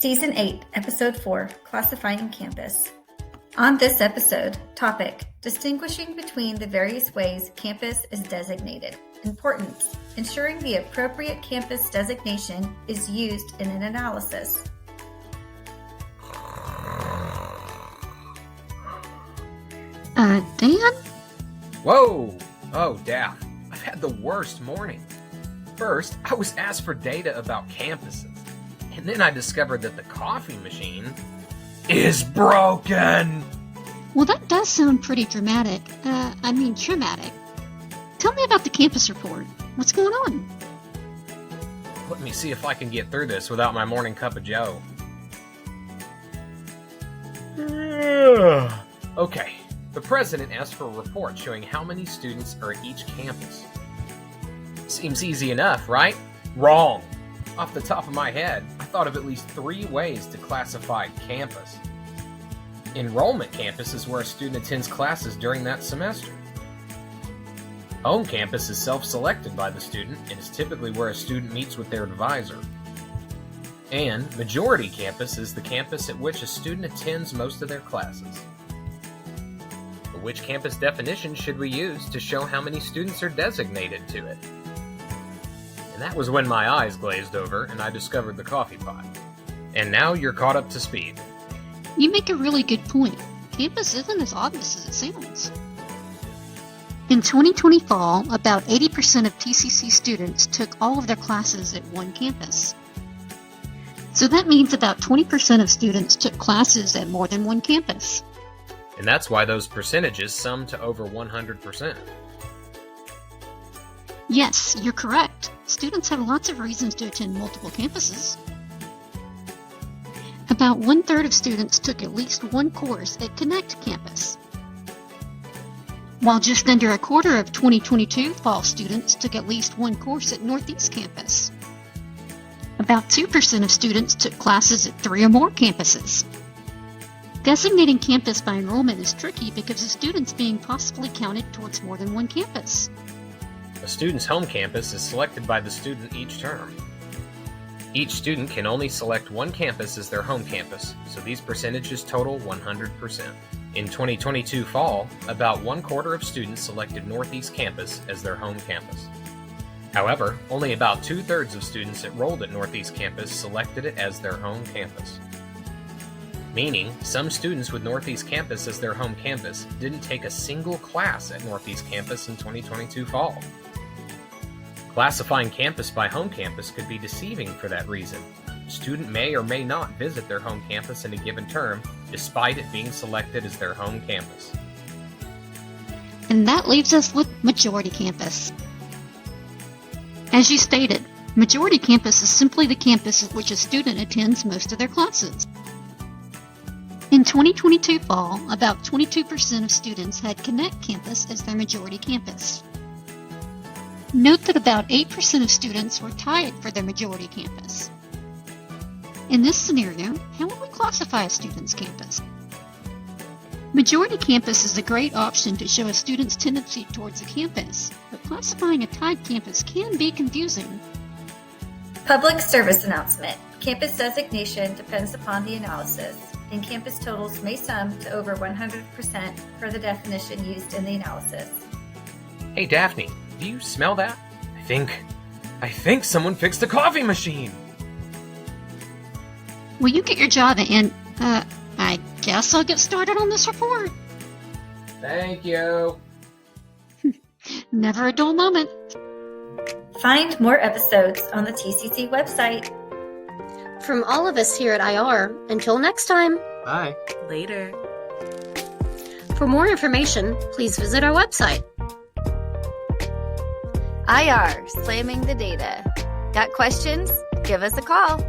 Season 8, Episode 4, Classifying Campus. On this episode, topic, distinguishing between the various ways campus is designated. Importance, ensuring the appropriate campus designation is used in an analysis. Dan? Whoa! Oh, Daph, I've had the worst morning. First, I was asked for data about campuses, and then I discovered that the coffee machine is broken! Well, that does sound pretty dramatic. Traumatic. Tell me about the campus report. What's going on? Let me see if I can get through this without my morning cup of joe. Okay, the president asked for a report showing how many students are at each campus. Seems easy enough, right? Wrong! Off the top of my head, I thought of at least 3 ways to classify campus. Enrollment campus is where a student attends classes during that semester. Home campus is self-selected by the student and is typically where a student meets with their advisor. And majority campus is the campus at which a student attends most of their classes. But which campus definition should we use to show how many students are designated to it? And that was when my eyes glazed over and I discovered the coffee pot. And now you're caught up to speed. You make a really good point. Campus isn't as obvious as it sounds. In 2020 fall, about 80% of TCC students took all of their classes at one campus. So that means about 20% of students took classes at more than one campus. And that's why those percentages sum to over 100%. Yes, you're correct. Students have lots of reasons to attend multiple campuses. About 1/3 of students took at least one course at Connect campus, while just under a quarter of 2022 fall students took at least one course at Northeast campus. About 2% of students took classes at 3 or more campuses. Designating campus by enrollment is tricky because a student's being possibly counted towards more than one campus. A student's home campus is selected by the student each term. Each student can only select one campus as their home campus, so these percentages total 100%. In 2022 fall, about 1/4 of students selected Northeast campus as their home campus. However, only about 2/3 of students enrolled at Northeast campus selected it as their home campus. Meaning, some students with Northeast campus as their home campus didn't take a single class at Northeast campus in 2022 fall. Classifying campus by home campus could be deceiving for that reason. A student may or may not visit their home campus in a given term, despite it being selected as their home campus. And that leaves us with majority campus. As you stated, majority campus is simply the campus at which a student attends most of their classes. In 2022 fall, about 22% of students had Connect campus as their majority campus. Note that about 8% of students were tied for their majority campus. In this scenario, how would we classify a student's campus? Majority campus is a great option to show a student's tendency towards a campus, but classifying a tied campus can be confusing. Public service announcement. Campus designation depends upon the analysis, and campus totals may sum to over 100% per the definition used in the analysis. Hey Daphne, do you smell that? I think someone fixed the coffee machine! Will you get your job and, I guess I'll get started on this report. Thank you! Never a dull moment. Find more episodes on the TCC website. From all of us here at IR, until next time. Bye. Later. For more information, please visit our website. IR, slamming the data. Got questions? Give us a call.